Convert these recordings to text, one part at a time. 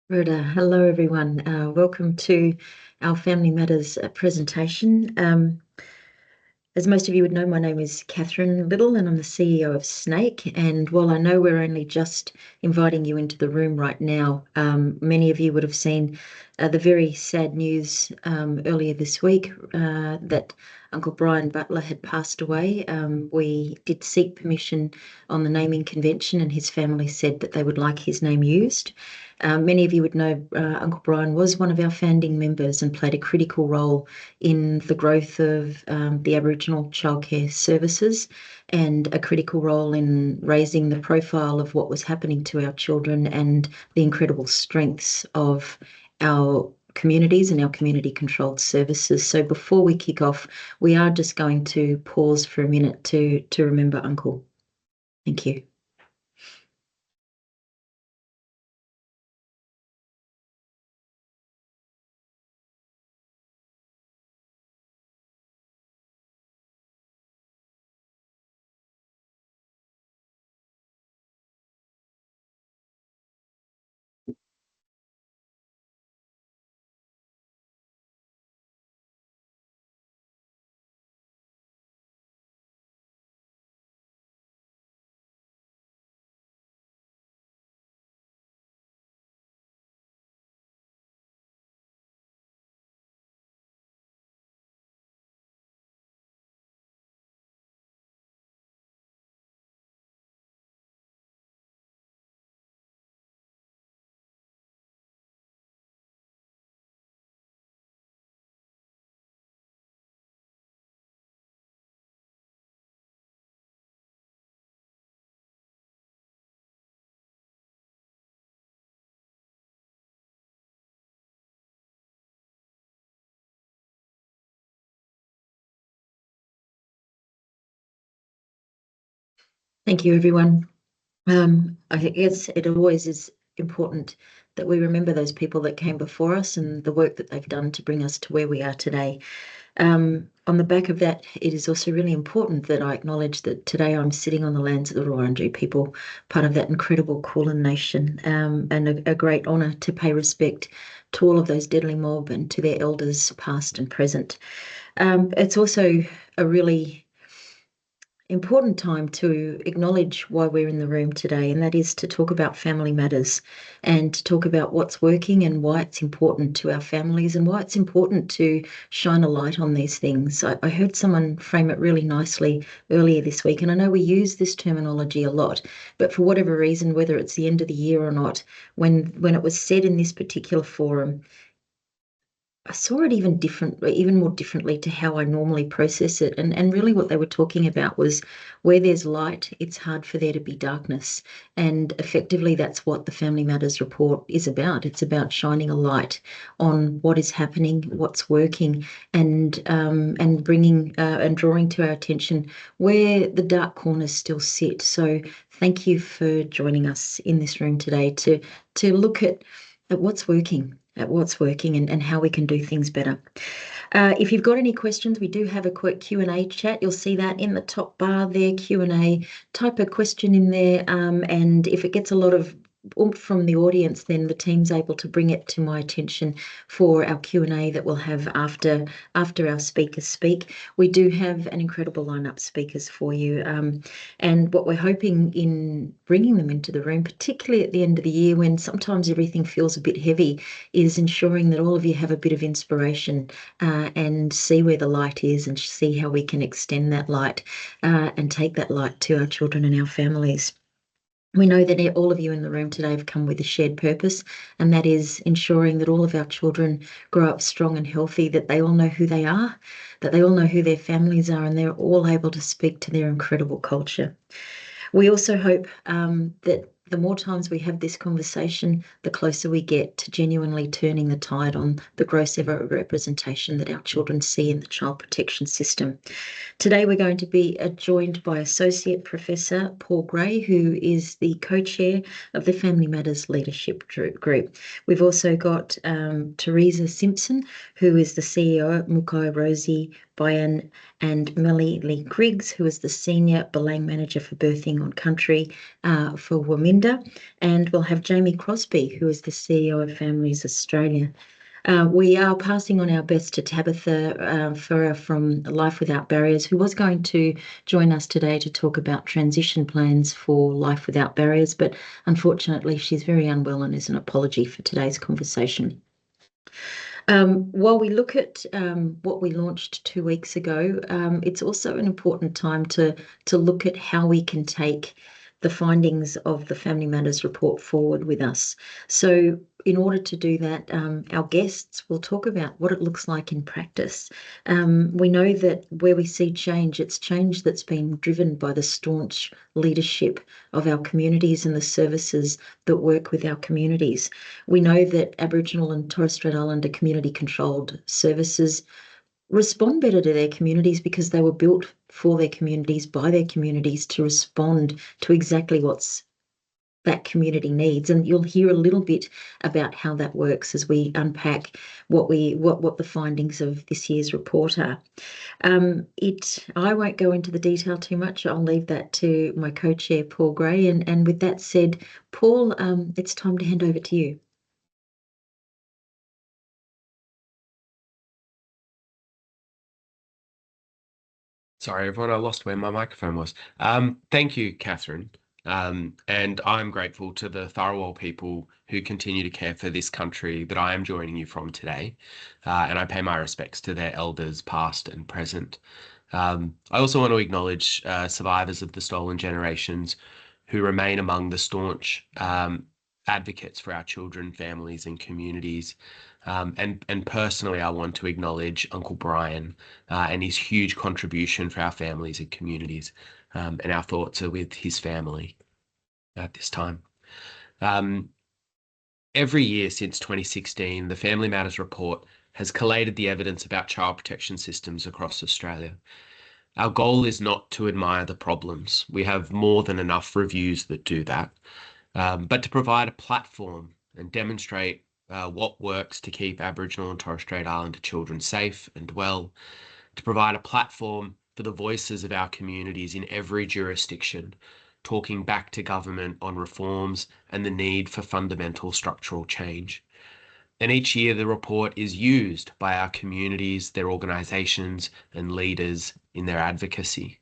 Rhoda, hello everyone. Welcome to our Family Matters presentation. As most of you would know, my name is Catherine Liddle and I'm the CEO of SNAICC. And while I know we're only just inviting you into the room right now, many of you would have seen the very sad news earlier this week that Uncle Brian Butler had passed away. We did seek permission on the naming convention and his family said that they would like his name used. Many of you would know Uncle Brian was one of our founding members and played a critical role in the growth of the Aboriginal childcare services and a critical role in raising the profile of what was happening to our children and the incredible strengths of our communities and our community controlled services. So before we kick off, we are just going to pause for a minute to remember Uncle. Thank you. Thank you, everyone. I guess it always is important that we remember those people that came before us and the work that they've done to bring us to where we are today. On the back of that, it is also really important that I acknowledge that today I'm sitting on the lands of the Wurundjeri people, part of that incredible Kulin nation, and a great honour to pay respect to all of those deadly mob and to their elders, past and present. It's also a really important time to acknowledge why we're in the room today, and that is to talk about family matters and to talk about what's working and why it's important to our families and why it's important to shine a light on these things. I heard someone frame it really nicely earlier this week, and I know we use this terminology a lot, but for whatever reason, whether it's the end of the year or not, when it was said in this particular forum, I saw it even more differently to how I normally process it. And really what they were talking about was where there's light, it's hard for there to be darkness. And effectively, that's what the Family Matters report is about. It's about shining a light on what is happening, what's working, and bringing and drawing to our attention where the dark corners still sit. So thank you for joining us in this room today to look at what's working, and how we can do things better. If you've got any questions, we do have a quick Q&A chat. You'll see that in the top bar there, Q&A. Type a question in there, and if it gets a lot of oomph from the audience, then the team's able to bring it to my attention for our Q&A that we'll have after our speakers speak. We do have an incredible lineup of speakers for you, and what we're hoping in bringing them into the room, particularly at the end of the year when sometimes everything feels a bit heavy, is ensuring that all of you have a bit of inspiration and see where the light is and see how we can extend that light and take that light to our children and our families. We know that all of you in the room today have come with a shared purpose, and that is ensuring that all of our children grow up strong and healthy, that they all know who they are, that they all know who their families are, and they're all able to speak to their incredible culture. We also hope that the more times we have this conversation, the closer we get to genuinely turning the tide on the gross representation that our children see in the child protection system. Today we're going to be joined by Associate Professor Paul Gray, who is the co-chair of the Family Matters Leadership Group. We've also got Theresa Simpson, who is the CEO of Mookai, Rosie, Bi-Bayan and Millie Lee Griggs, who is the Senior Belaying Manager for Birthing on Country for Waminda. And we'll have Jamie Crosby, who is the CEO of Families Australia. We are passing on our best to Tabitha Furrer from Life Without Barriers, who was going to join us today to talk about transition plans for Life Without Barriers, but unfortunately she's very unwell and is an apology for today's conversation. While we look at what we launched 2 weeks ago, it's also an important time to look at how we can take the findings of the Family Matters report forward with us. So in order to do that, our guests will talk about what it looks like in practice. We know that where we see change, it's change that's been driven by the staunch leadership of our communities and the services that work with our communities. We know that Aboriginal and Torres Strait Islander community-controlled services respond better to their communities because they were built for their communities, by their communities, to respond to exactly what's that community needs. And you'll hear a little bit about how that works as we unpack what the findings of this year's report are. I won't go into the detail too much. I'll leave that to my co-chair, Paul Gray. And with that said, Paul, it's time to hand over to you. Sorry, everyone, I lost where my microphone was. Thank you, Catherine. And I'm grateful to the Tharawal people who continue to care for this country that I am joining you from today. And I pay my respects to their elders, past and present. I also want to acknowledge survivors of the stolen generations who remain among the staunch advocates for our children, families, and communities. And personally, I want to acknowledge Uncle Brian and his huge contribution for our families and communities. And our thoughts are with his family at this time. Every year since 2016, the Family Matters report has collated the evidence about child protection systems across Australia. Our goal is not to admire the problems. We have more than enough reviews that do that, but to provide a platform and demonstrate what works to keep Aboriginal and Torres Strait Islander children safe and well, to provide a platform for the voices of our communities in every jurisdiction, talking back to government on reforms and the need for fundamental structural change. And each year the report is used by our communities, their organisations and leaders in their advocacy.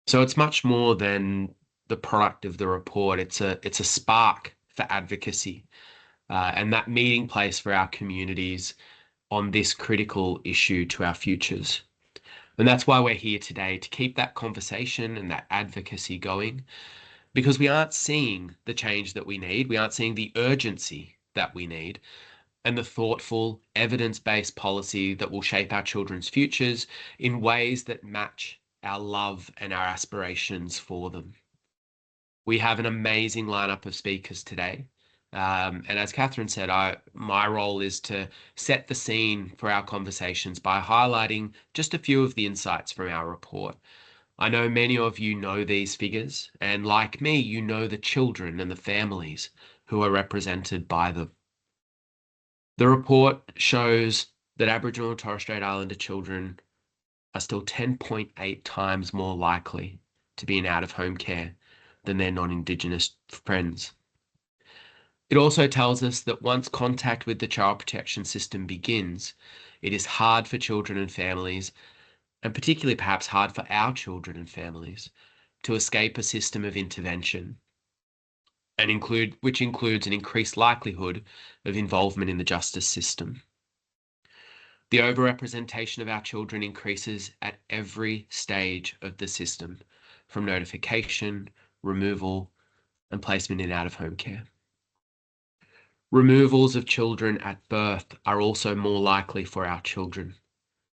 So it's much more than the product of the report. It's a spark for advocacy and that meeting place for our communities on this critical issue to our futures. And that's why we're here today, to keep that conversation and that advocacy going, because we aren't seeing the change that we need. We aren't seeing the urgency that we need and the thoughtful, evidence-based policy that will shape our children's futures in ways that match our love and our aspirations for them. We have an amazing lineup of speakers today. And as Catherine said, my role is to set the scene for our conversations by highlighting just a few of the insights from our report. I know many of you know these figures, and like me, you know the children and the families who are represented by them. The report shows that Aboriginal and Torres Strait Islander children are still 10.8 times more likely to be in out-of-home care than their non-Indigenous friends. It also tells us that once contact with the child protection system begins, it is hard for children and families, and particularly perhaps hard for our children and families, to escape a system of intervention, which includes an increased likelihood of involvement in the justice system. The overrepresentation of our children increases at every stage of the system, from notification, removal, and placement in out-of-home care. Removals of children at birth are also more likely for our children,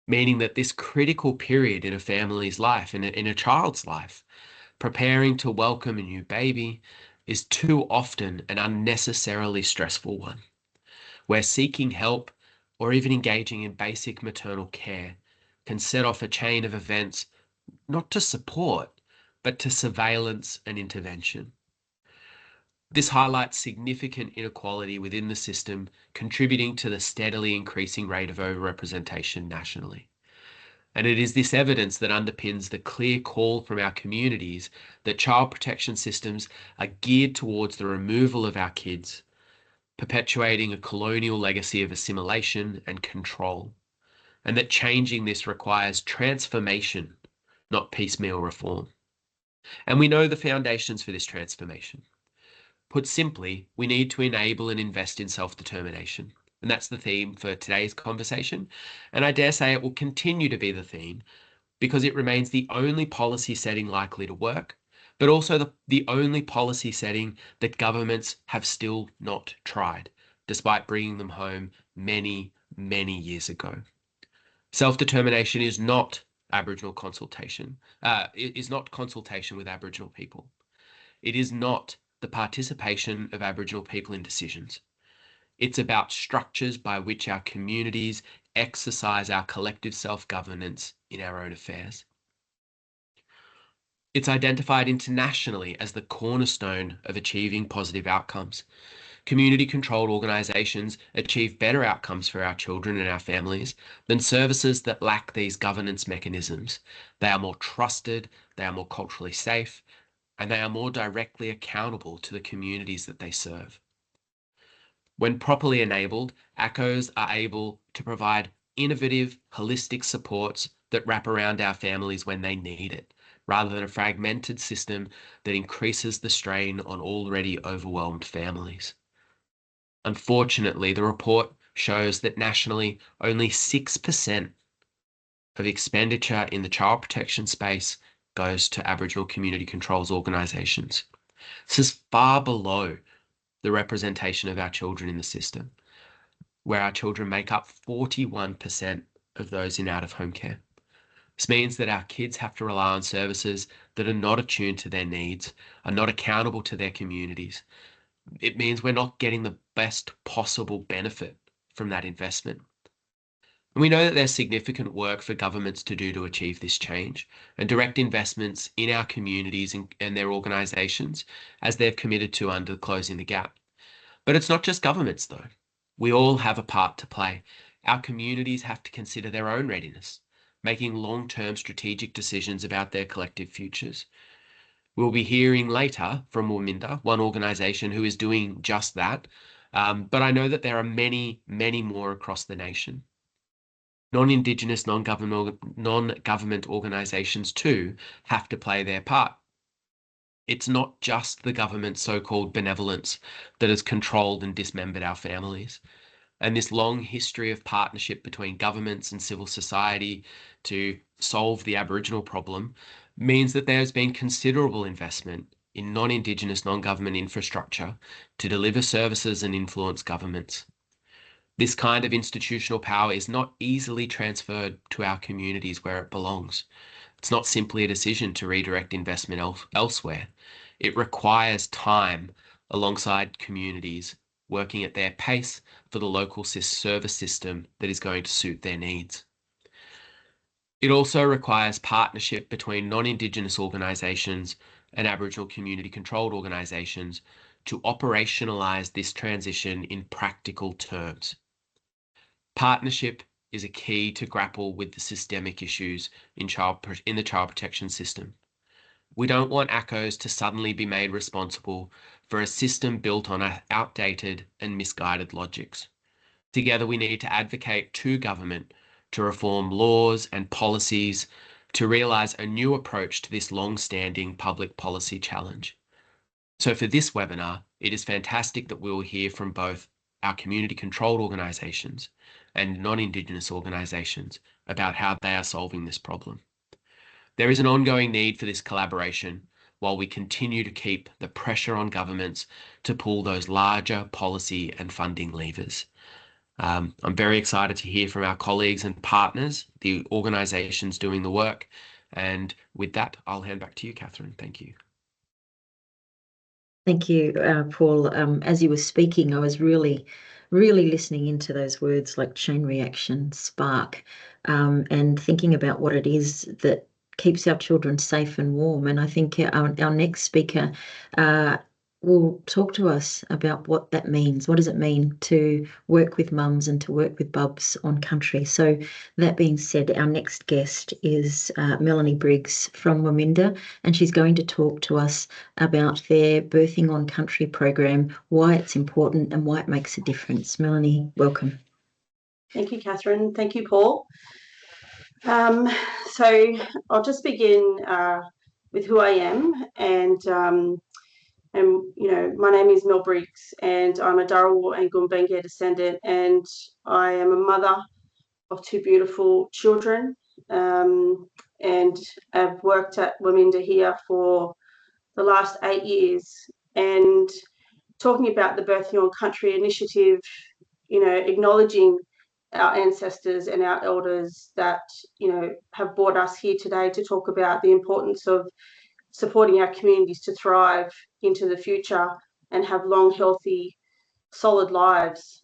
meaning that this critical period in a family's life, in a child's life, preparing to welcome a new baby, is too often an unnecessarily stressful one, where seeking help or even engaging in basic maternal care can set off a chain of events not to support, but to surveillance and intervention. This highlights significant inequality within the system, contributing to the steadily increasing rate of overrepresentation nationally. And it is this evidence that underpins the clear call from our communities that child protection systems are geared towards the removal of our kids, perpetuating a colonial legacy of assimilation and control, and that changing this requires transformation, not piecemeal reform. And we know the foundations for this transformation. Put simply, we need to enable and invest in self-determination. And that's the theme for today's conversation. And I dare say it will continue to be the theme because it remains the only policy setting likely to work, but also the only policy setting that governments have still not tried, despite bringing them home many, many years ago. Self-determination is not Aboriginal consultation. It is not consultation with Aboriginal people. It is not the participation of Aboriginal people in decisions. It's about structures by which our communities exercise our collective self-governance in our own affairs. It's identified internationally as the cornerstone of achieving positive outcomes. Community-controlled organisations achieve better outcomes for our children and our families than services that lack these governance mechanisms. They are more trusted, they are more culturally safe, and they are more directly accountable to the communities that they serve. When properly enabled, ACCOs are able to provide innovative, holistic supports that wrap around our families when they need it, rather than a fragmented system that increases the strain on already overwhelmed families. Unfortunately, the report shows that nationally, only 6% of expenditure in the child protection space goes to Aboriginal community controls organisations. This is far below the representation of our children in the system, where our children make up 41% of those in out-of-home care. This means that our kids have to rely on services that are not attuned to their needs, are not accountable to their communities. It means we're not getting the best possible benefit from that investment. And we know that there's significant work for governments to do to achieve this change, and direct investments in our communities and their organisations, as they've committed to under Closing the Gap. But it's not just governments, though. We all have a part to play. Our communities have to consider their own readiness, making long-term strategic decisions about their collective futures. We'll be hearing later from Wominda, one organisation who is doing just that, but I know that there are many, many more across the nation. Non-Indigenous, non-government organisations too have to play their part. It's not just the government's so-called benevolence that has controlled and dismembered our families. And this long history of partnership between governments and civil society to solve the Aboriginal problem means that there has been considerable investment in non-Indigenous, non-government infrastructure to deliver services and influence governments. This kind of institutional power is not easily transferred to our communities where it belongs. It's not simply a decision to redirect investment elsewhere. It requires time alongside communities working at their pace for the local service system that is going to suit their needs. It also requires partnership between non-Indigenous organisations and Aboriginal community-controlled organisations to operationalise this transition in practical terms. Partnership is a key to grapple with the systemic issues in the child protection system. We don't want ACCOs to suddenly be made responsible for a system built on outdated and misguided logics. Together, we need to advocate to government to reform laws and policies to realise a new approach to this long-standing public policy challenge. So for this webinar, it is fantastic that we will hear from both our community-controlled organisations and non-Indigenous organisations about how they are solving this problem. There is an ongoing need for this collaboration while we continue to keep the pressure on governments to pull those larger policy and funding levers. I'm very excited to hear from our colleagues and partners, the organisations doing the work. And with that, I'll hand back to you, Catherine. Thank you. Thank you, Paul. As you were speaking, I was really listening into those words like chain reaction, spark, and thinking about what it is that keeps our children safe and warm. And I think our next speaker will talk to us about what that means. What does it mean to work with mums and to work with bubs on country? So that being said, our next guest is Melanie Briggs from Waminda, and she's going to talk to us about their Birthing on Country program, why it's important and why it makes a difference. Melanie, welcome. Thank you, Catherine. Thank you, Paul. So I'll just begin with who I am, and you know, my name is Mel Briggs, and I'm a Dharawal and Gumbaynggirr descendant, and I am a mother of two beautiful children, and I've worked at Waminda here for the last 8 years, and talking about the Birthing on Country initiative, you know, acknowledging our ancestors and our elders that, you know, have brought us here today to talk about the importance of supporting our communities to thrive into the future and have long, healthy, solid lives,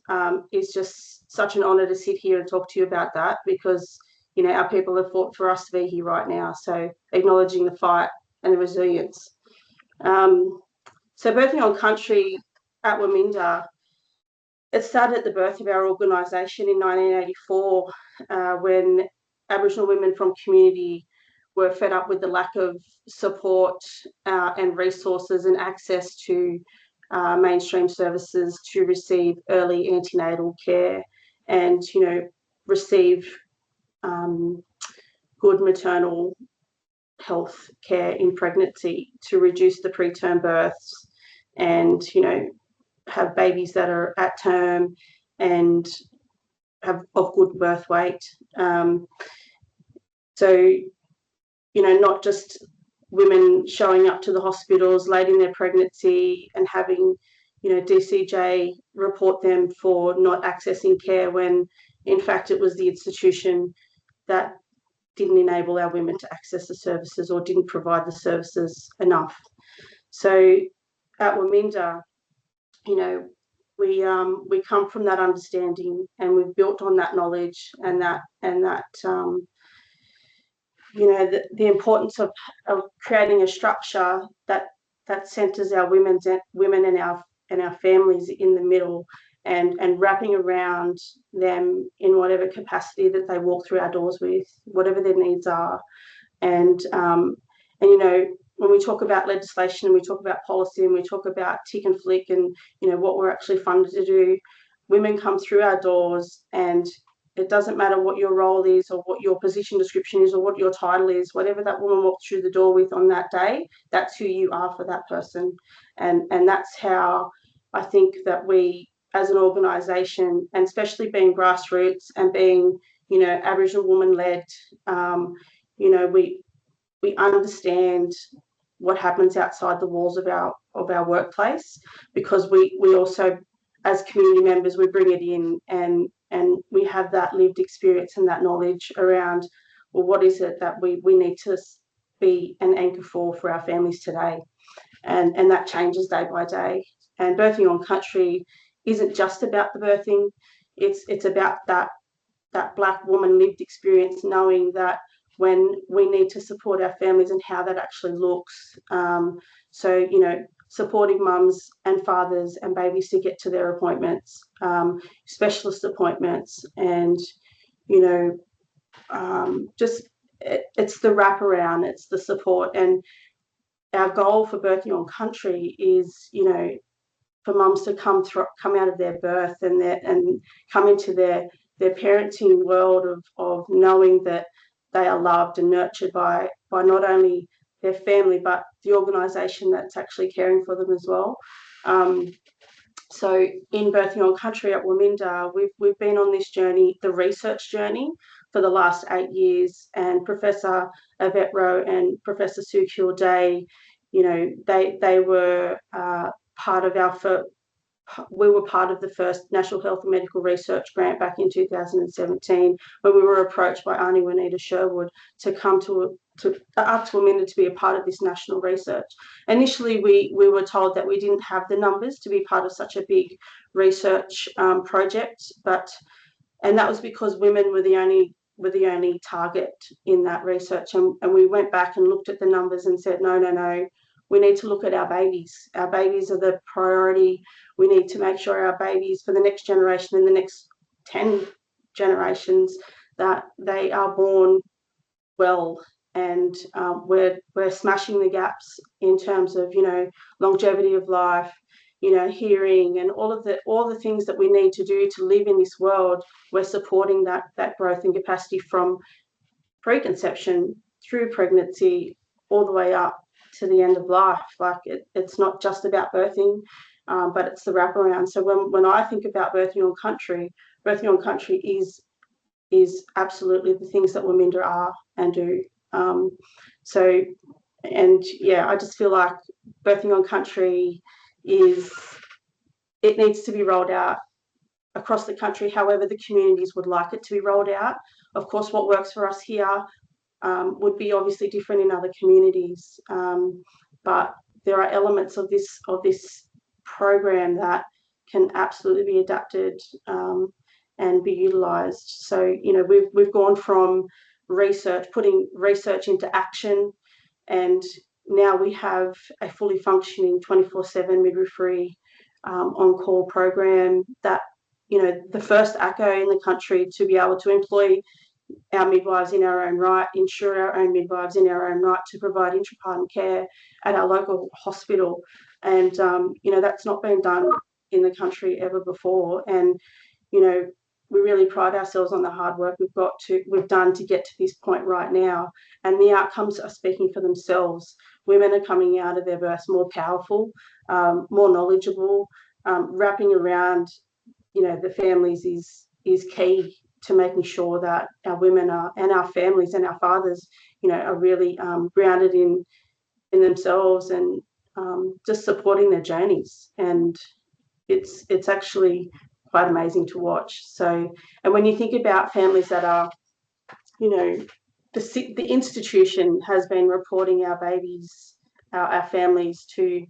is just such an honour to sit here and talk to you about that, because, you know, our people have fought for us to be here right now. So acknowledging the fight and the resilience. So Birthing on Country at Waminda, it started at the birth of our organisation in 1984, when Aboriginal women from community were fed up with the lack of support and resources and access to mainstream services to receive early antenatal care and, you know, receive good maternal health care in pregnancy to reduce the preterm births and, you know, have babies that are at term and have of good birth weight. So, you know, not just women showing up to the hospitals late in their pregnancy and having, you know, DCJ report them for not accessing care when in fact it was the institution that didn't enable our women to access the services or didn't provide the services enough. So at Waminda, you know, we come from that understanding, and we've built on that knowledge and that you know, the importance of creating a structure that centres our women and our families in the middle, and wrapping around them in whatever capacity that they walk through our doors with, whatever their needs are, and you know, when we talk about legislation and we talk about policy and we talk about tick and flick and, you know, what we're actually funded to do, women come through our doors, and it doesn't matter what your role is or what your position description is or what your title is, whatever that woman walked through the door with on that day, that's who you are for that person. And that's how I think that we as an organisation, and especially being grassroots and being, you know, Aboriginal woman-led, you know, we understand what happens outside the walls of our workplace, because we also, as community members, we bring it in, and we have that lived experience and that knowledge around, well, what is it that we need to be an anchor for our families today, and that changes day by day. And Birthing on Country isn't just about the birthing, it's about that Black woman lived experience, knowing that when we need to support our families and how that actually looks. So, you know, supporting mums and fathers and babies to get to their appointments, specialist appointments, and, you know, just it's the wraparound, it's the support. And our goal for Birthing on Country is, you know, for mums to come out of their birth and come into their parenting world of knowing that they are loved and nurtured by not only their family but the organisation that's actually caring for them as well. So in Birthing on Country at Waminda, we've been on this journey, the research journey, for the last 8 years, and Professor Yvette Rowe and Professor Sue Kilday, you know, they were part of we were part of the first National Health and Medical Research Grant back in 2017, when we were approached by Aunty Juanita Sherwood to come to Waminda to be a part of this national research. Initially, we were told that we didn't have the numbers to be part of such a big research project, and that was because women were the only target in that research. And we went back and looked at the numbers and said, no, we need to look at our babies. Our babies are the priority. We need to make sure our babies for the next generation and the next 10 generations that they are born well, and we're smashing the gaps in terms of, you know, longevity of life, you know, hearing, and all the things that we need to do to live in this world. We're supporting that growth and capacity from preconception through pregnancy all the way up to the end of life. Like it's not just about birthing, but it's the wraparound. So when I think about birthing on country is absolutely the things that Wominda are and do. So, and yeah, I just feel like birthing on country it needs to be rolled out across the country, however the communities would like it to be rolled out. Of course, what works for us here would be obviously different in other communities, but there are elements of this program that can absolutely be adapted and be utilised. So, you know, we've gone from putting research into action, and now we have a fully functioning 24/7 midwifery on-call program that, you know, the first ACO in the country to be able to employ our midwives in our own right, insure our own midwives in our own right to provide intrapartum care at our local hospital. And, you know, that's not been done in the country ever before. And, you know, we really pride ourselves on the hard work we've done to get to this point right now. And the outcomes are speaking for themselves. Women are coming out of their births more powerful, more knowledgeable. Wrapping around, you know, the families is key to making sure that our women and our families and our fathers, you know, are really grounded in themselves and just supporting their journeys. And it's actually quite amazing to watch. So, and when you think about families that are, you know, the institution has been reporting our babies, our families to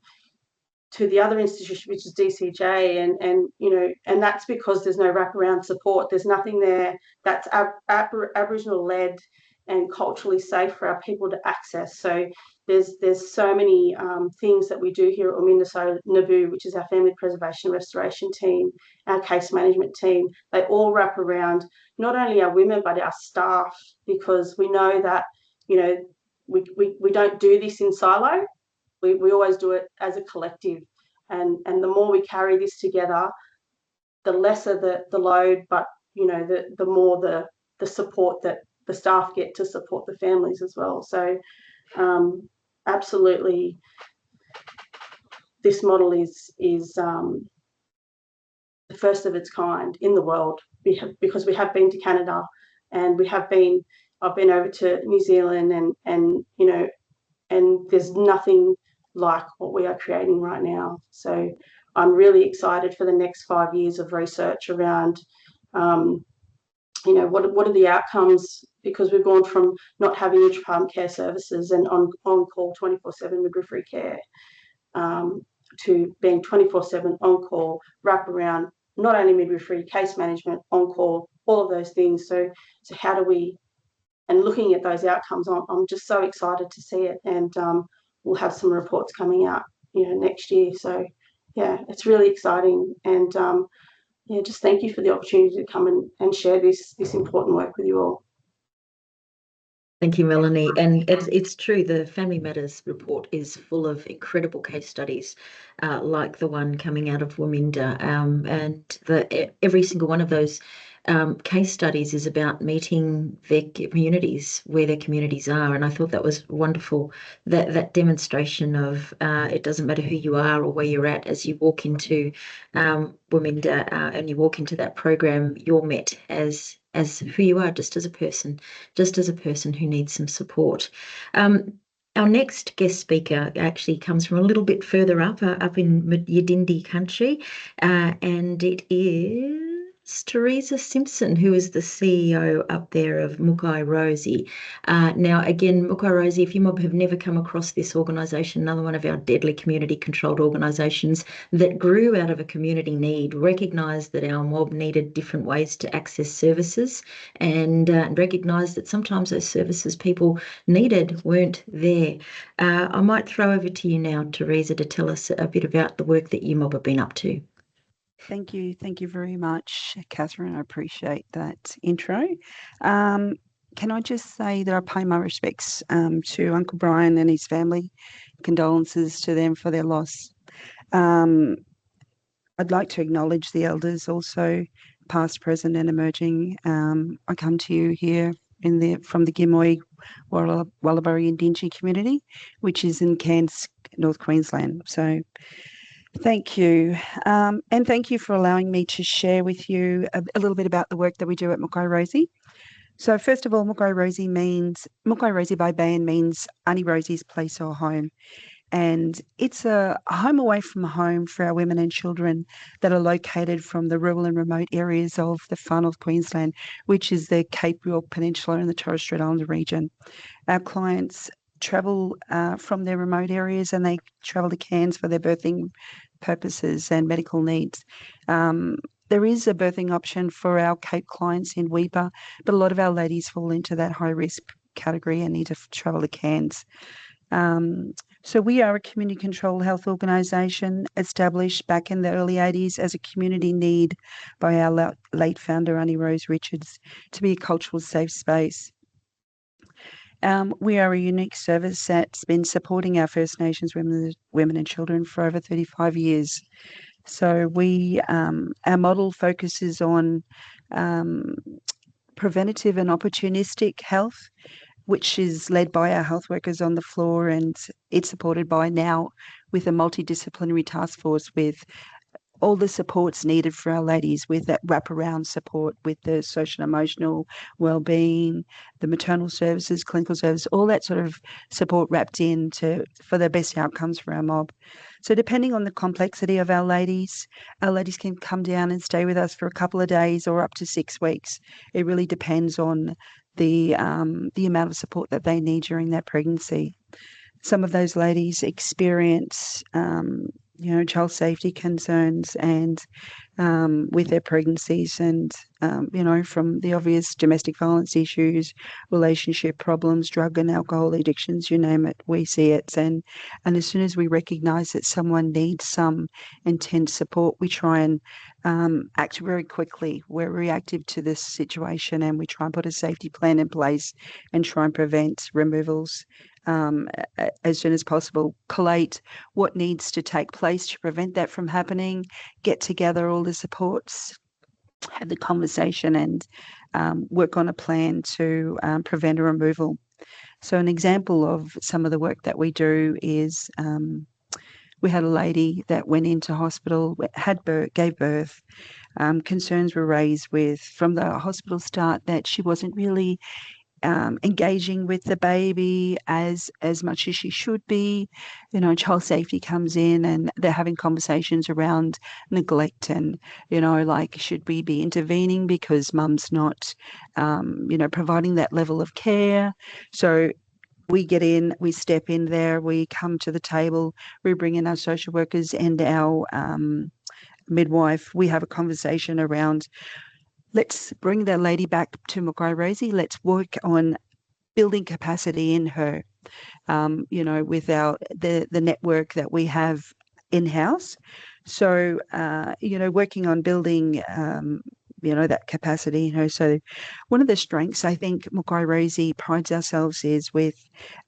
the other institution, which is DCJ, and you know, and that's because there's no wraparound support. There's nothing there that's Aboriginal led and culturally safe for our people to access. So there's so many things that we do here at Wominda. So NABU, which is our family preservation and restoration team, our case management team, they all wrap around not only our women but our staff, because we know that, you know, we don't do this in silo. We always do it as a collective, and the more we carry this together, the lesser the load, but, you know, the more the support that the staff get to support the families as well. So absolutely, this model is the first of its kind in the world, because we have been to Canada, and I've been over to New Zealand, and you know, and there's nothing like what we are creating right now. So I'm really excited for the next 5 years of research around, you know, what are the outcomes, because we've gone from not having intrapartum care services and on-call 24/7 midwifery care to being 24/7 on-call, wraparound, not only midwifery, case management, on-call, all of those things. So how do we, and looking at those outcomes, I'm just so excited to see it. And we'll have some reports coming out, you know, next year. So yeah, it's really exciting. And yeah, just thank you for the opportunity to come and share this important work with you all. Thank you, Melanie. And it's true, the Family Matters report is full of incredible case studies, like the one coming out of Wominda. And every single one of those case studies is about meeting their communities where their communities are. And I thought that was wonderful, that demonstration of it doesn't matter who you are or where you're at. As you walk into Wominda and you walk into that program, you're met as who you are, just as a person who needs some support. Our next guest speaker actually comes from a little bit further up in Yidindi country, and it is That's Theresa Simpson, who is the CEO up there of Mookai Rosie. Now, again, Mookai Rosie, if you mob have never come across this organisation, another one of our deadly community-controlled organisations that grew out of a community need, recognised that our mob needed different ways to access services, and recognised that sometimes those services people needed weren't there. I might throw over to you now, Theresa, to tell us a bit about the work that you mob have been up to. Thank you. Thank you very much, Catherine. I appreciate that intro. Can I just say that I pay my respects to Uncle Brian and his family, condolences to them for their loss. I'd like to acknowledge the elders also, past, present and emerging. I come to you here from the Gimoy Wallaburri Indigenous community, which is in Cairns, North Queensland. So thank you. And thank you for allowing me to share with you a little bit about the work that we do at Mookai Rosie. So first of all, Mookai Rosie Bi-Bayan means Auntie Rosie's place or home. And it's a home away from home for our women and children that are located from the rural and remote areas of the far north Queensland, which is the Cape York Peninsula and the Torres Strait Islander region. Our clients travel from their remote areas and they travel to Cairns for their birthing purposes and medical needs. There is a birthing option for our Cape clients in Weipa, but a lot of our ladies fall into that high risk category and need to travel to Cairns. So we are a community controlled health organisation established back in the early 80s as a community need by our late founder, Auntie Rose Richards, to be a cultural safe space. We are a unique service that's been supporting our First Nations women and children for over 35 years. So our model focuses on preventative and opportunistic health, which is led by our health workers on the floor, and it's supported by now with a multidisciplinary task force with all the supports needed for our ladies, with that wraparound support, with the social and emotional well-being, the maternal services, clinical services, all that sort of support wrapped in for the best outcomes for our mob. So depending on the complexity of our ladies can come down and stay with us for a couple of days or up to 6 weeks. It really depends on the amount of support that they need during that pregnancy. Some of those ladies experience child safety concerns and with their pregnancies and, from the obvious domestic violence issues, relationship problems, drug and alcohol addictions, you name it, we see it. And as soon as we recognise that someone needs some intense support, we try and act very quickly. We're reactive to this situation and we try and put a safety plan in place and try and prevent removals as soon as possible, collate what needs to take place to prevent that from happening, get together all the supports, have the conversation and work on a plan to prevent a removal. So an example of some of the work that we do is we had a lady that went into hospital, gave birth. Concerns were raised from the hospital start that she wasn't really engaging with the baby as much as she should be. Child safety comes in and they're having conversations around neglect and, should we be intervening because mum's not, providing that level of care. So we get in, we step in there, we come to the table, we bring in our social workers and our midwife. We have a conversation around, let's bring the lady back to Mookai Rosie. Let's work on building capacity in her, with the network that we have in-house. So, working on building, that capacity in her. So one of the strengths I think Mookai Rosie prides ourselves is with,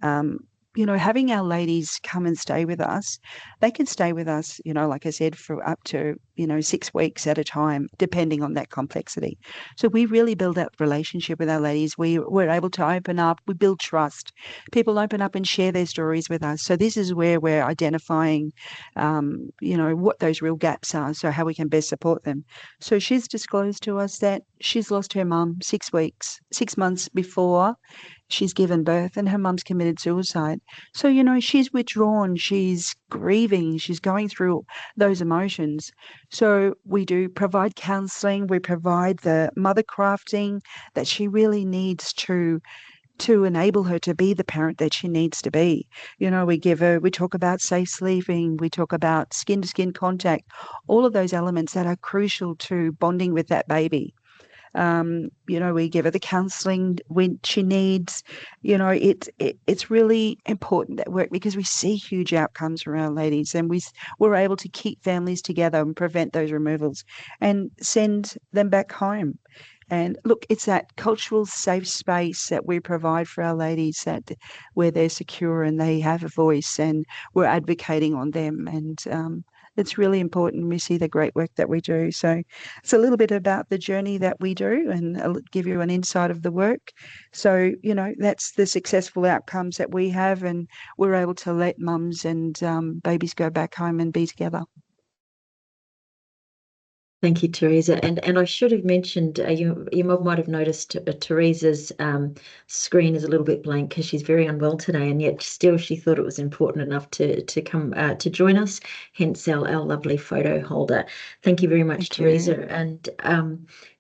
having our ladies come and stay with us. They can stay with us, like I said, for up to, 6 weeks at a time, depending on that complexity. So we really build that relationship with our ladies. We're able to open up, we build trust. People open up and share their stories with us. So this is where we're identifying, what those real gaps are, so how we can best support them. So she's disclosed to us that she's lost her mum 6 months before she's given birth and her mum's committed suicide. So, you know, she's withdrawn, she's grieving, she's going through those emotions. So we do provide counselling, we provide the mother crafting that she really needs to enable her to be the parent that she needs to be. You know, we talk about safe sleeping, we talk about skin to skin contact, all of those elements that are crucial to bonding with that baby. You know, we give her the counselling when she needs. You know, it's really important that work, because we see huge outcomes for our ladies, and we're able to keep families together and prevent those removals and send them back home. And look, it's that cultural safe space that we provide for our ladies, that where they're secure and they have a voice, and we're advocating on them. And it's really important. We see the great work that we do. So it's a little bit about the journey that we do, and I'll give you an insight of the work. So, you know, that's the successful outcomes that we have, and we're able to let mums and babies go back home and be together. Thank you, Theresa. And I should have mentioned, you might have noticed Theresa's screen is a little bit blank because she's very unwell today, and yet still she thought it was important enough to come to join us, hence our lovely photo holder. Thank you very much, Theresa. And,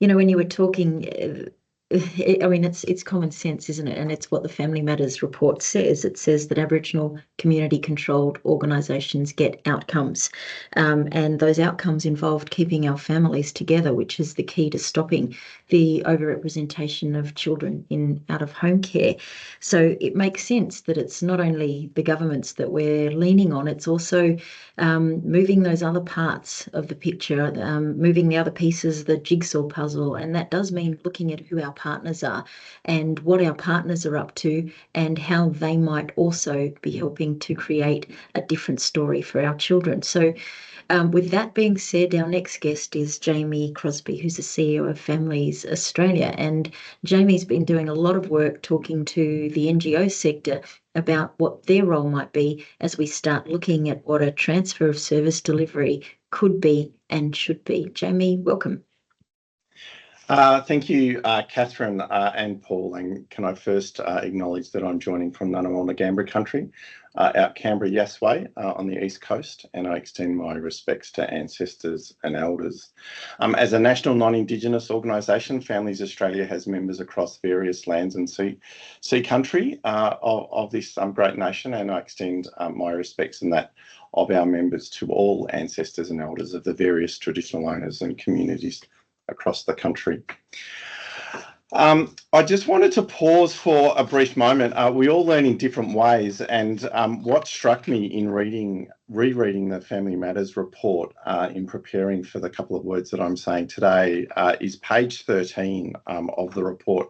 you know, when you were talking, I mean, it's common sense, isn't it? And it's what the Family Matters report says. It says that Aboriginal community-controlled organisations get outcomes, and those outcomes involved keeping our families together, which is the key to stopping the overrepresentation of children in out-of-home care. So it makes sense that it's not only the governments that we're leaning on, it's also moving those other parts of the picture, moving the other pieces, the jigsaw puzzle, and that does mean looking at who our partners are and what our partners are up to and how they might also be helping to create a different story for our children. So with that being said, our next guest is Jamie Crosby, who's the CEO of Families Australia. And Jamie's been doing a lot of work talking to the NGO sector about what their role might be as we start looking at what a transfer of service delivery could be and should be. Jamie, welcome. Thank you, Catherine and Paul. And can I first acknowledge that I'm joining from Ngunnawal Ngambri country, out Canberra Yass Way on the east coast, and I extend my respects to ancestors and elders. As a national non-Indigenous organisation, Families Australia has members across various lands and sea country of this great nation, and I extend my respects and that of our members to all ancestors and elders of the various traditional owners and communities across the country. I just wanted to pause for a brief moment. We all learn in different ways, and what struck me in rereading the Family Matters report in preparing for the couple of words that I'm saying today is page 13 of the report.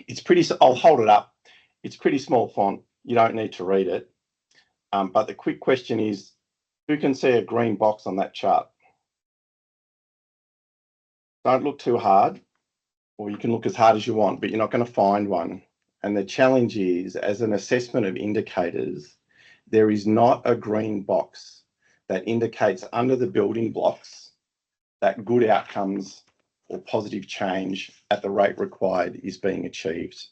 It's pretty, I'll hold it up. It's pretty small font. You don't need to read it. But the quick question is, who can see a green box on that chart? Don't look too hard, or you can look as hard as you want, but you're not going to find one. And the challenge is, as an assessment of indicators, there is not a green box that indicates under the building blocks that good outcomes or positive change at the rate required is being achieved.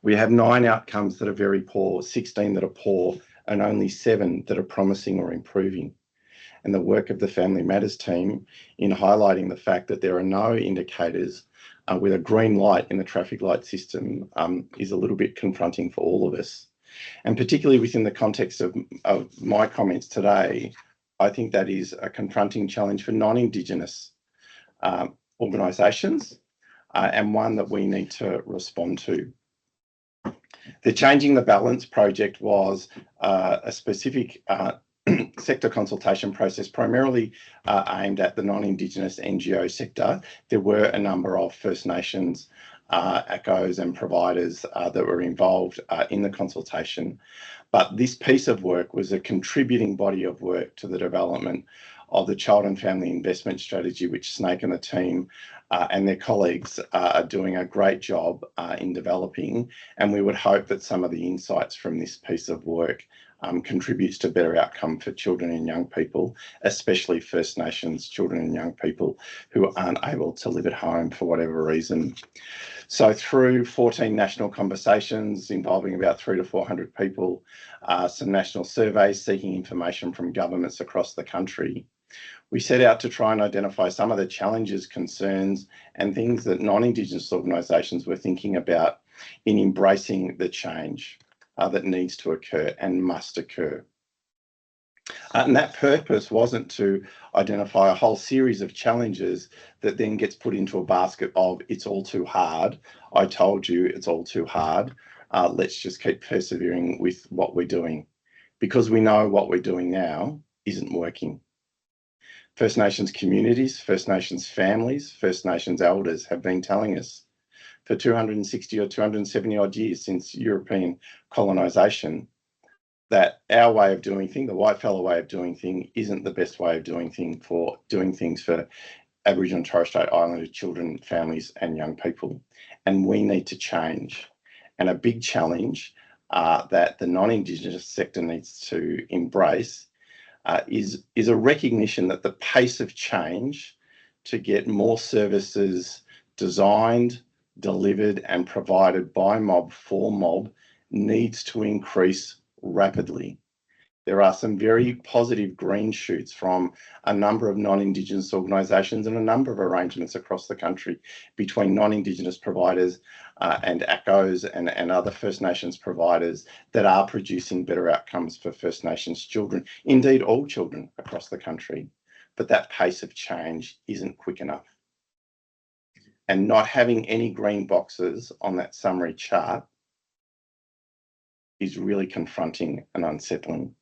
We have 9 outcomes that are very poor, 16 that are poor, and only 7 that are promising or improving. And the work of the Family Matters team in highlighting the fact that there are no indicators with a green light in the traffic light system is a little bit confronting for all of us. And particularly within the context of my comments today, I think that is a confronting challenge for non-Indigenous organisations and one that we need to respond to. The Changing the Balance project was a specific sector consultation process primarily aimed at the non-Indigenous NGO sector. There were a number of First Nations ACOs and providers that were involved in the consultation, but this piece of work was a contributing body of work to the development of the Child and Family Investment Strategy, which SNAICC and the team and their colleagues are doing a great job in developing, and we would hope that some of the insights from this piece of work contributes to better outcome for children and young people, especially First Nations children and young people who aren't able to live at home for whatever reason. So through 14 national conversations involving about 300 to 400 people, some national surveys seeking information from governments across the country, we set out to try and identify some of the challenges, concerns, and things that non-Indigenous organisations were thinking about in embracing the change that needs to occur and must occur. And that purpose wasn't to identify a whole series of challenges that then gets put into a basket of it's all too hard. I told you it's all too hard. Let's just keep persevering with what we're doing, because we know what we're doing now isn't working. First Nations communities, First Nations families, First Nations elders have been telling us for 260 or 270 odd years since European colonisation that our way of doing things, the white fella way of doing things, isn't the best way of doing things for Aboriginal and Torres Strait Islander children, families and young people. And we need to change. And a big challenge that the non-Indigenous sector needs to embrace is a recognition that the pace of change to get more services designed, delivered and provided by mob for mob needs to increase rapidly. There are some very positive green shoots from a number of non-Indigenous organisations and a number of arrangements across the country between non-Indigenous providers and ACOs and other First Nations providers that are producing better outcomes for First Nations children, indeed all children across the country. But that pace of change isn't quick enough. And not having any green boxes on that summary chart is really confronting and unsettling.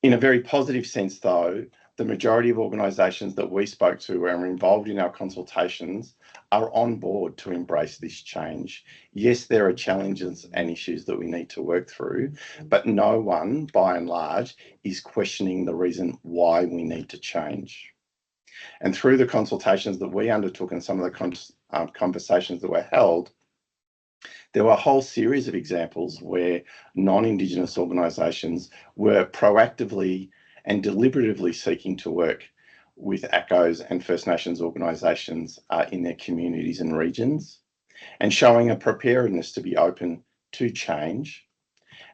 In a very positive sense, though, the majority of organisations that we spoke to and are involved in our consultations are on board to embrace this change. Yes, there are challenges and issues that we need to work through, but no one, by and large, is questioning the reason why we need to change. And through the consultations that we undertook and some of the conversations that were held, there were a whole series of examples where non-Indigenous organisations were proactively and deliberatively seeking to work with ACOs and First Nations organisations in their communities and regions, and showing a preparedness to be open to change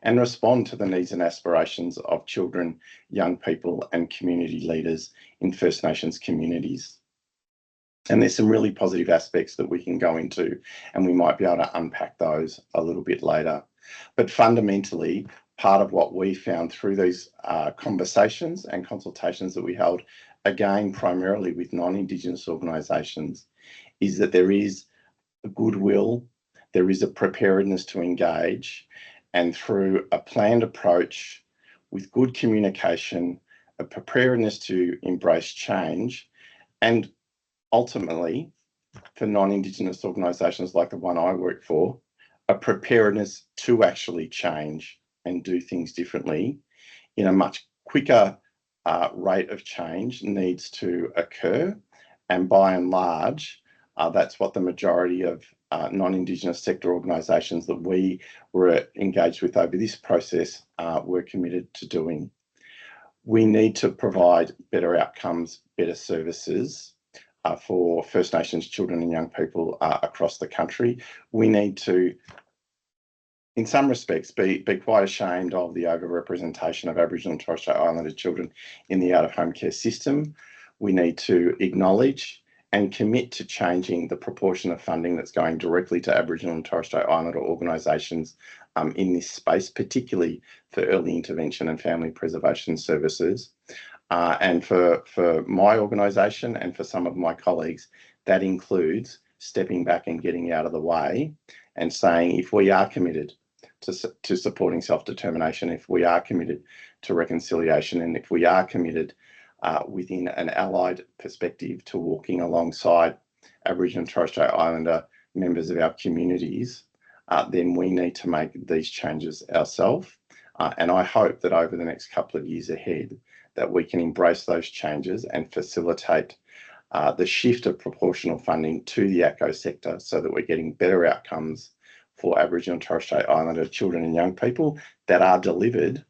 and respond to the needs and aspirations of children, young people and community leaders in First Nations communities. And there's some really positive aspects that we can go into, and we might be able to unpack those a little bit later. But fundamentally, part of what we found through these conversations and consultations that we held, again, primarily with non-Indigenous organisations, is that there is a goodwill, there is a preparedness to engage, and through a planned approach with good communication, a preparedness to embrace change, and ultimately, for non-Indigenous organisations like the one I work for, a preparedness to actually change and do things differently in a much quicker rate of change needs to occur. And by and large, that's what the majority of non-Indigenous sector organisations that we were engaged with over this process were committed to doing. We need to provide better outcomes, better services for First Nations children and young people across the country. We need to, in some respects, be quite ashamed of the overrepresentation of Aboriginal and Torres Strait Islander children in the out-of-home care system. We need to acknowledge and commit to changing the proportion of funding that's going directly to Aboriginal and Torres Strait Islander organisations in this space, particularly for early intervention and family preservation services. And for my organisation and for some of my colleagues, that includes stepping back and getting out of the way and saying, if we are committed to supporting self-determination, if we are committed to reconciliation, and if we are committed within an allied perspective to walking alongside Aboriginal and Torres Strait Islander members of our communities, then we need to make these changes ourselves. And I hope that over the next couple of years ahead, that we can embrace those changes and facilitate the shift of proportional funding to the ACO sector so that we're getting better outcomes for Aboriginal and Torres Strait Islander children and young people that are delivered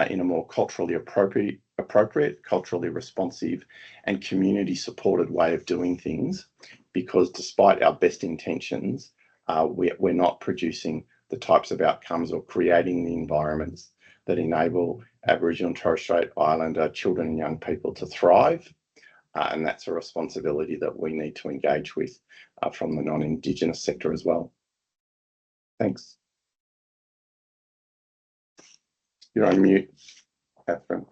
in a more culturally appropriate, culturally responsive and community supported way of doing things, because despite our best intentions, we're not producing the types of outcomes or creating the environments that enable Aboriginal and Torres Strait Islander children and young people to thrive. And that's a responsibility that we need to engage with from the non-Indigenous sector as well. Thanks. You're on mute, Catherine.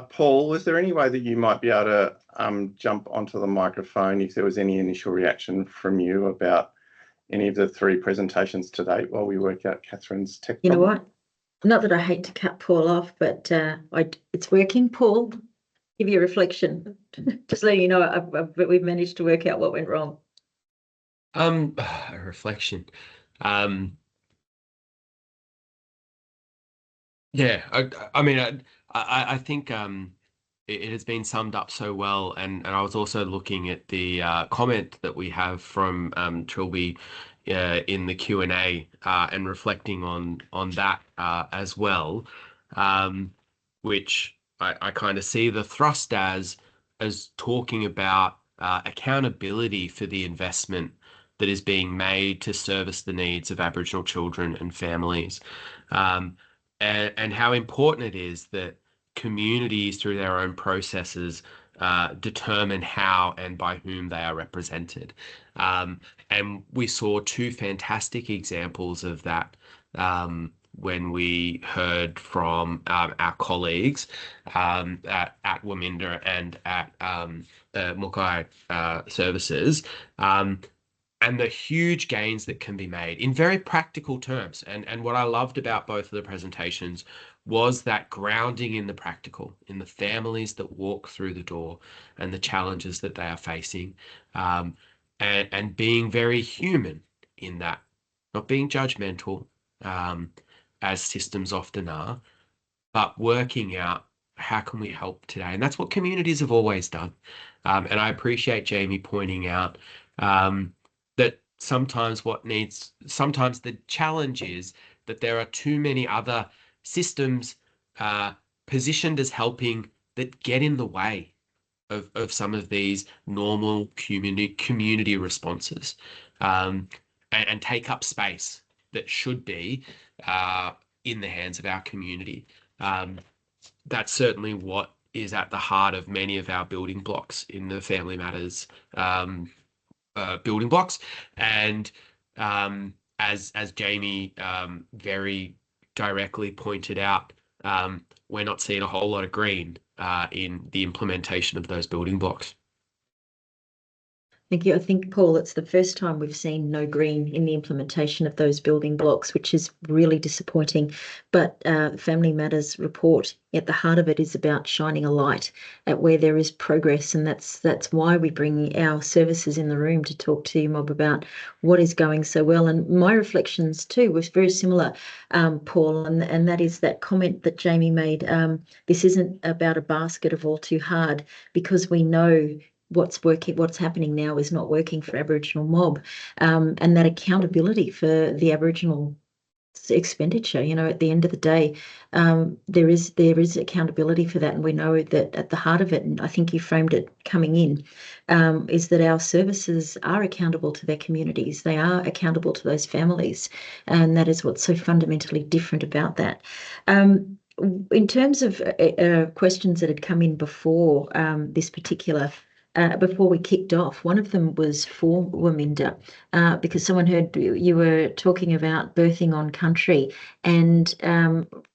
Paul, is there any way that you might be able to jump onto the microphone if there was any initial reaction from you about any of the three presentations to date while we work out Catherine's tech problem? You know what? Not that I hate to cut Paul off, but it's working. Paul, give you a reflection. Just letting you know we've managed to work out what went wrong. A reflection. Yeah, I mean, I think it has been summed up so well, and I was also looking at the comment that we have from Trilby in the Q&A and reflecting on that as well, which I kind of see the thrust as talking about accountability for the investment that is being made to service the needs of Aboriginal children and families. And how important it is that communities, through their own processes, determine how and by whom they are represented. And we saw two fantastic examples of that when we heard from our colleagues at Waminda and at Mookai services. And the huge gains that can be made in very practical terms. And what I loved about both of the presentations was that grounding in the practical, in the families that walk through the door and the challenges that they are facing, and being very human in that, not being judgmental, as systems often are, but working out how can we help today. And that's what communities have always done. And I appreciate Jamie pointing out that sometimes the challenge is that there are too many other systems positioned as helping that get in the way of some of these normal community responses, and take up space that should be in the hands of our community. That's certainly what is at the heart of many of our building blocks in the Family Matters building blocks. And as Jamie very directly pointed out, we're not seeing a whole lot of green in the implementation of those building blocks. Thank you. I think, Paul, it's the first time we've seen no green in the implementation of those building blocks, which is really disappointing. But the Family Matters report, at the heart of it, is about shining a light at where there is progress, and that's why we bring our services in the room to talk to you, Mob, about what is going so well. And my reflections too was very similar, Paul, and that is that comment that Jamie made. This isn't about a basket of all too hard, because we know what's happening now is not working for Aboriginal mob, and that accountability for the Aboriginal expenditure. At the end of the day, there is accountability for that, and we know that at the heart of it, and I think you framed it coming in, is that our services are accountable to their communities. They are accountable to those families, and that is what's so fundamentally different about that. In terms of questions that had come in before this particular before we kicked off, one of them was for Waminda, because someone heard you were talking about birthing on country and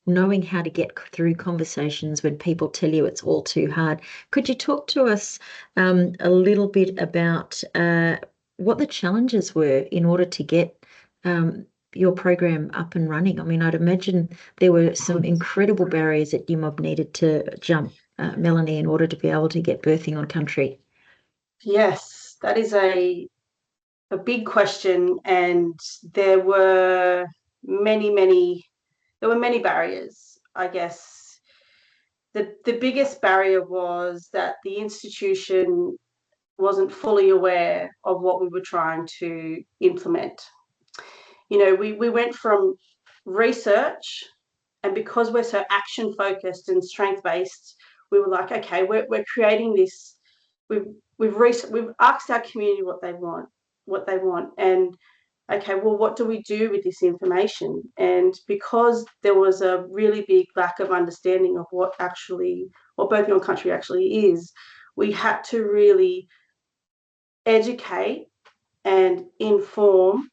knowing how to get through conversations when people tell you it's all too hard. Could you talk to us a little bit about what the challenges were in order to get your program up and running? I mean, I'd imagine there were some incredible barriers that UMOB needed to jump, Melanie, in order to be able to get birthing on country. Yes, that is a big question, and there were many barriers. I guess the biggest barrier was that the institution wasn't fully aware of what we were trying to implement. We went from research, and because we're so action focused and strength based, we were like, okay, we're creating this. We've asked our community what they want, and okay, well, what do we do with this information? And because there was a really big lack of understanding of what birthing on country actually is, we had to really educate and inform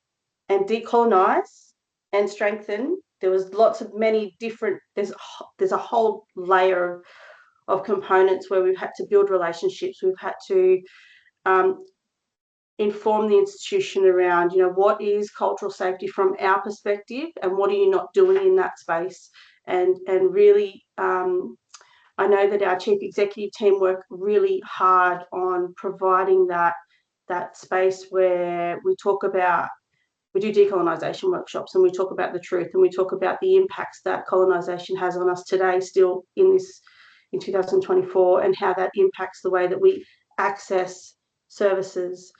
and decolonize and strengthen. There was many different, there's a whole layer of components where we've had to build relationships. We've had to inform the institution around, what is cultural safety from our perspective, and what are you not doing in that space. And really, I know that our chief executive team work really hard on providing that space where we do decolonisation workshops, and we talk about the truth, and we talk about the impacts that colonisation has on us today, still in 2024, and how that impacts the way that we access services.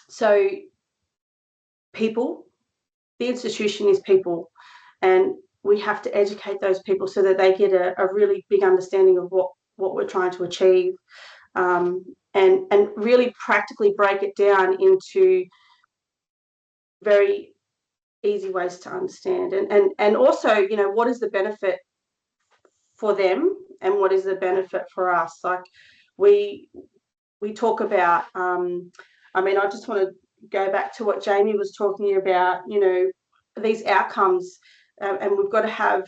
So people, the institution is people, and we have to educate those people so that they get a really big understanding of what we're trying to achieve, and really practically break it down into very easy ways to understand, and also, what is the benefit for them and what is the benefit for us. Like we talk about, I just want to go back to what Jamie was talking about, these outcomes, and we've got to have,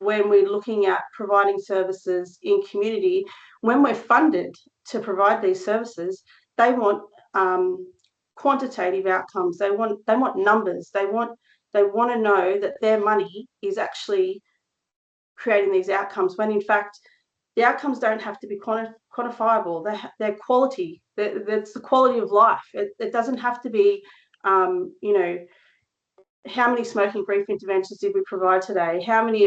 when we're looking at providing services in community, when we're funded to provide these services, they want quantitative outcomes. They want numbers. They want to know that their money is actually creating these outcomes, when in fact the outcomes don't have to be quantifiable. They're quality. That's the quality of life. It doesn't have to be, how many smoking brief interventions did we provide today? How many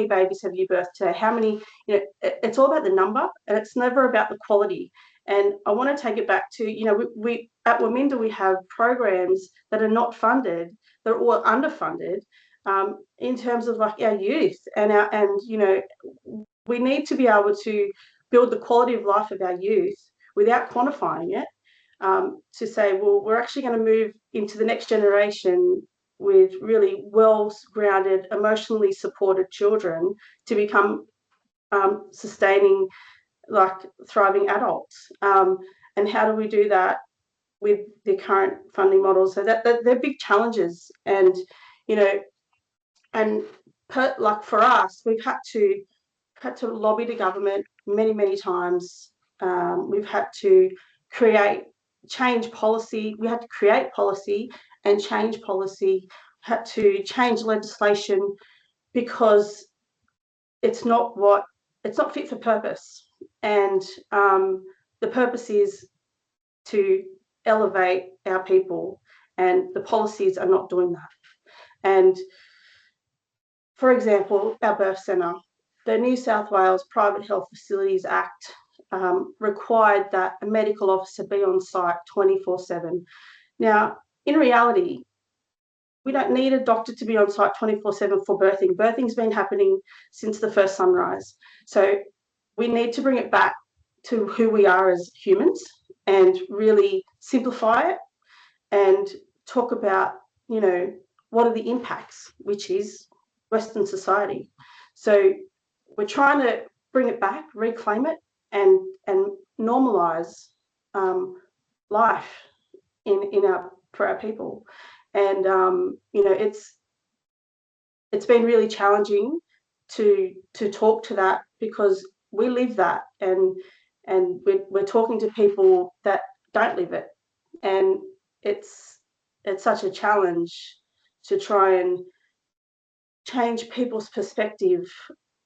babies have you birthed today? How many? It's all about the number, and it's never about the quality. And I want to take it back to, we at Waminda, we have programs that are not funded, that are all underfunded, in terms of like our youth and we need to be able to build the quality of life of our youth without quantifying it, to say, well, we're actually going to move into the next generation with really well-grounded, emotionally supported children to become sustaining, like thriving adults. And how do we do that with the current funding models? So that they're big challenges, and like for us, we've had to lobby the government many times. We've had to change policy. We had to create policy and change policy. Had to change legislation because it's not fit for purpose. And the purpose is to elevate our people, and the policies are not doing that. And for example, our birth centre, the New South Wales Private Health Facilities Act required that a medical officer be on site 24/7. Now, in reality, we don't need a doctor to be on site 24/7 for birthing. Birthing's been happening since the first sunrise. So we need to bring it back to who we are as humans and really simplify it and talk about, what are the impacts, which is Western society. So we're trying to bring it back, reclaim it, and normalise life for our people. And it's been really challenging to talk to that, because we live that, and we're talking to people that don't live it, and it's it's such a challenge to try and change people's perspective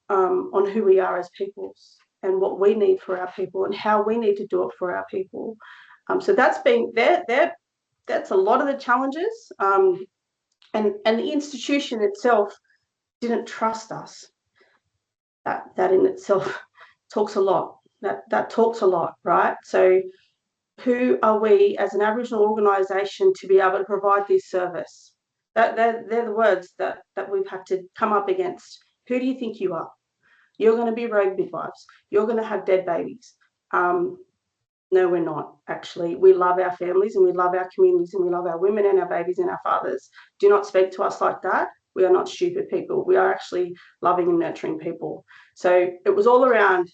on who we are as peoples and what we need for our people and how we need to do it for our people. So that's been that's a lot of the challenges. And the institution itself didn't trust us. That in itself talks a lot. That talks a lot, right? So who are we as an Aboriginal organisation to be able to provide this service? They're the words that we've had to come up against. Who do you think you are? You're going to be rogue midwives. You're going to have dead babies. No, we're not, actually. We love our families and we love our communities and we love our women and our babies and our fathers. Do not speak to us like that. We are not stupid people. We are actually loving and nurturing people. So it was all around,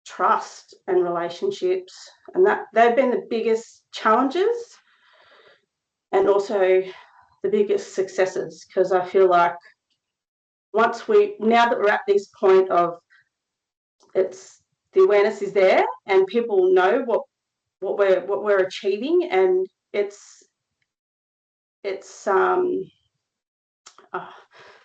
trust and relationships, and that they've been the biggest challenges and also the biggest successes, because I feel like now that we're at this point of the awareness is there and people know what we're achieving, and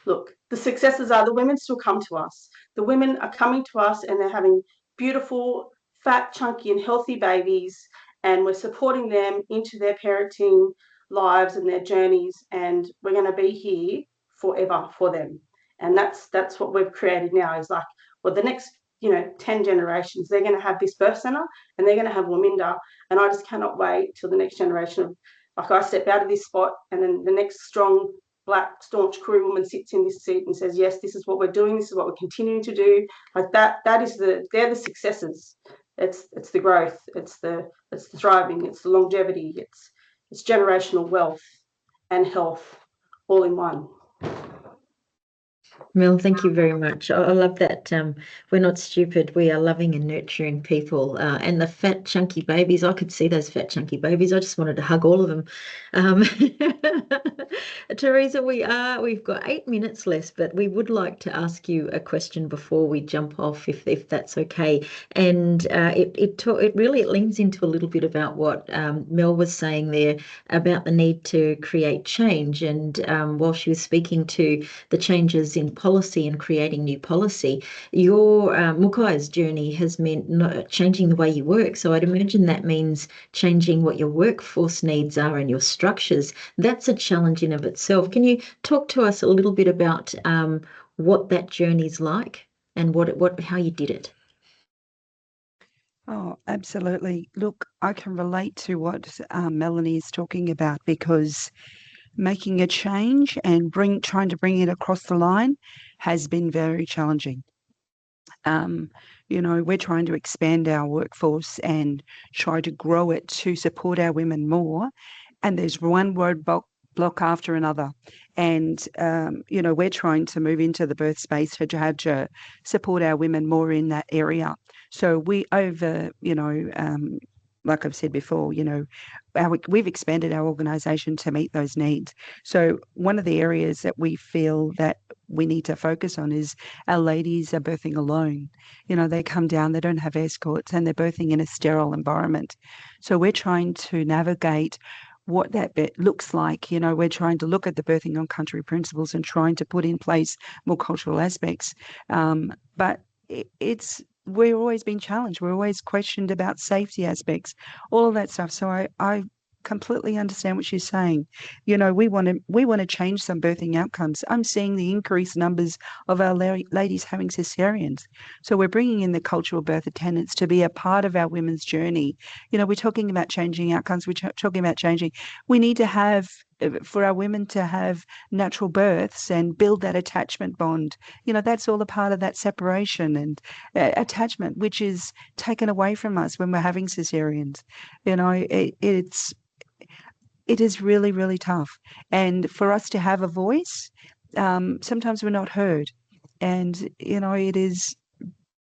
look, the successes are the women still come to us. The women are coming to us and they're having beautiful, fat, chunky and healthy babies, and we're supporting them into their parenting lives and their journeys, and we're going to be here forever for them. And that's what we've created now, is like, well, the next 10 generations, they're going to have this birth centre and they're going to have Waminda, and I just cannot wait till the next generation of, like, I step out of this spot and then the next strong Black staunch Koori woman sits in this seat and says, yes, this is what we're doing, this is what we're continuing to do. Like they're the successes. It's the growth, it's the thriving, it's the longevity, it's generational wealth and health all in one. Mel, thank you very much. I love that. We're not stupid. We are loving and nurturing people. And the fat, chunky babies, I could see those fat, chunky babies. I just wanted to hug all of them. Theresa, we've got 8 minutes left, but we would like to ask you a question before we jump off, if that's okay. And it really leans into a little bit about what Mel was saying there about the need to create change. And while she was speaking to the changes in policy and creating new policy, your Mookai's journey has meant changing the way you work. So I'd imagine that means changing what your workforce needs are and your structures. That's a challenge in of itself. Can you talk to us a little bit about what that journey's like and how you did it? Oh, absolutely. Look, I can relate to what Melanie is talking about, because making a change and trying to bring it across the line has been very challenging. We're trying to expand our workforce and try to grow it to support our women more. And there's one roadblock after another. And, we're trying to move into the birth space to support our women more in that area. So like I've said before, we've expanded our organisation to meet those needs. So one of the areas that we feel that we need to focus on is our ladies are birthing alone. They come down, they don't have escorts, and they're birthing in a sterile environment. So we're trying to navigate what that bit looks like. We're trying to look at the birthing on country principles and trying to put in place more cultural aspects. But we're always being challenged. We're always questioned about safety aspects, all of that stuff. So I completely understand what she's saying. We want to change some birthing outcomes. I'm seeing the increased numbers of our ladies having cesareans. So we're bringing in the cultural birth attendants to be a part of our women's journey. We're talking about changing outcomes. We're talking about changing. We need to have, for our women to have natural births and build that attachment bond. That's all a part of that separation and attachment, which is taken away from us when we're having cesareans. It is really, really tough. And for us to have a voice, sometimes we're not heard. And, it is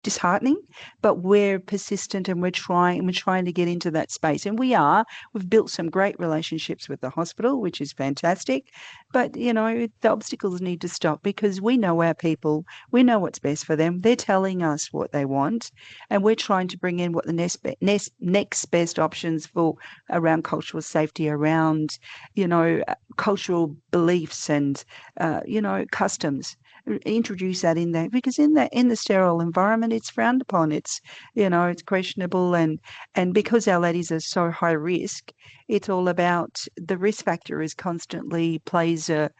disheartening, but we're persistent and we're trying to get into that space. And we've built some great relationships with the hospital, which is fantastic. But, you know, the obstacles need to stop because we know our people, we know what's best for them. They're telling us what they want, and we're trying to bring in what the next best options for around cultural safety, around, you know, cultural beliefs and, you know, customs. Introduce that in there, because in the sterile environment, it's frowned upon. It's, you know, it's questionable, and because our ladies are so high risk, it's all about the risk factor is constantly plays a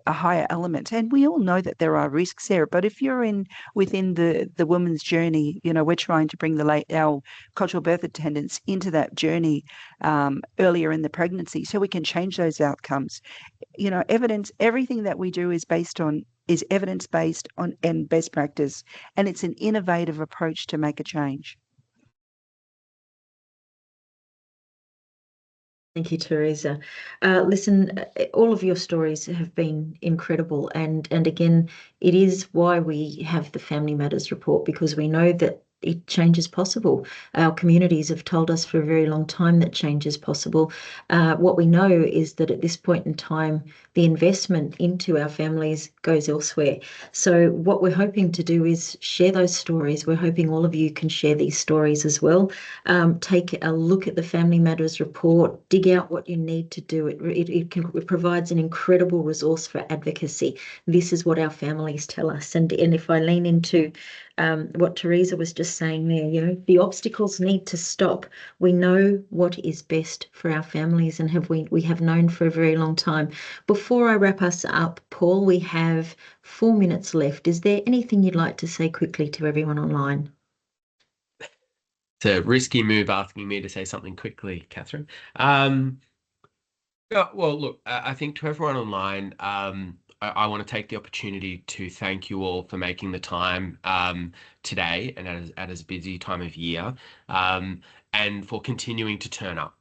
higher element. And we all know that there are risks there, but if you're within the woman's journey, you know, we're trying to bring our cultural birth attendants into that journey earlier in the pregnancy so we can change those outcomes. You know, everything that we do is evidence-based on and best practice, and it's an innovative approach to make a change. Thank you, Theresa. Listen, all of your stories have been incredible, and again, it is why we have the Family Matters report, because we know that change is possible. Our communities have told us for a very long time that change is possible. What we know is that at this point in time, the investment into our families goes elsewhere. So what we're hoping to do is share those stories. We're hoping all of you can share these stories as well. Take a look at the Family Matters report, dig out what you need to do. It provides an incredible resource for advocacy. This is what our families tell us. And if I lean into what Theresa was just saying there, you know, the obstacles need to stop. We know what is best for our families, and we have known for a very long time. Before I wrap us up, Paul, we have 4 minutes left. Is there anything you'd like to say quickly to everyone online? It's a risky move asking me to say something quickly, Catherine. Well, look, I think to everyone online, I want to take the opportunity to thank you all for making the time today and at as busy time of year, and for continuing to turn up,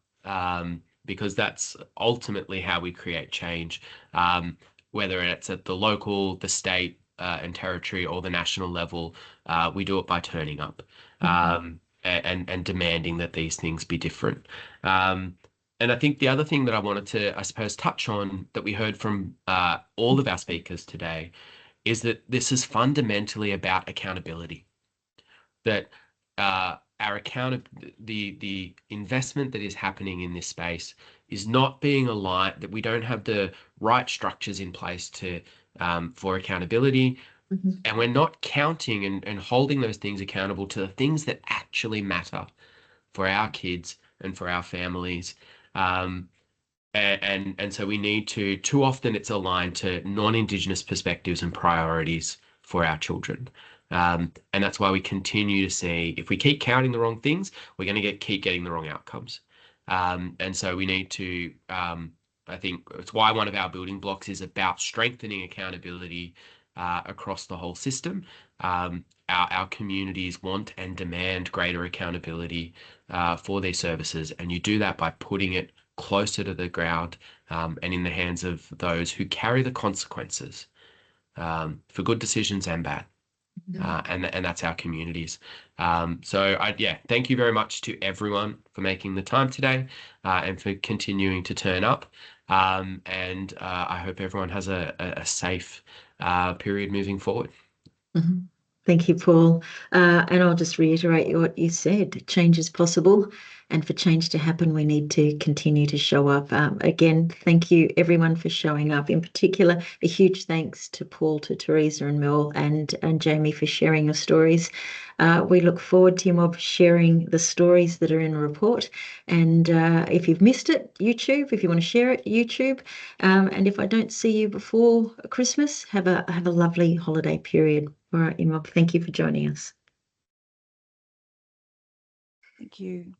because that's ultimately how we create change, whether it's at the local, the state and territory, or the national level. We do it by turning up and demanding that these things be different. And I think the other thing that I wanted to, I suppose, touch on that we heard from all of our speakers today is that this is fundamentally about accountability. That the investment that is happening in this space is not being aligned, that we don't have the right structures in place to for accountability. Mm-hmm. And we're not counting and holding those things accountable to the things that actually matter for our kids and for our families. And so we need to, too often it's aligned to non-Indigenous perspectives and priorities for our children. And that's why we continue to see, if we keep counting the wrong things, we're going to keep getting the wrong outcomes. And so we need to, I think it's why one of our building blocks is about strengthening accountability across the whole system. Our communities want and demand greater accountability for their services, and you do that by putting it closer to the ground and in the hands of those who carry the consequences for good decisions and bad. And that's our communities. So thank you very much to everyone for making the time today and for continuing to turn up. And I hope everyone has a safe period moving forward. Mm-hmm. Thank you, Paul. And I'll just reiterate what you said. Change is possible, and for change to happen, we need to continue to show up. Again, thank you everyone for showing up. In particular, a huge thanks to Paul, to Theresa and Mel and Jamie for sharing your stories. We look forward to you mob sharing the stories that are in the report. And if you've missed it, YouTube, if you want to share it, YouTube. And if I don't see you before Christmas, have a lovely holiday period. All right, Mob, thank you for joining us. Thank you.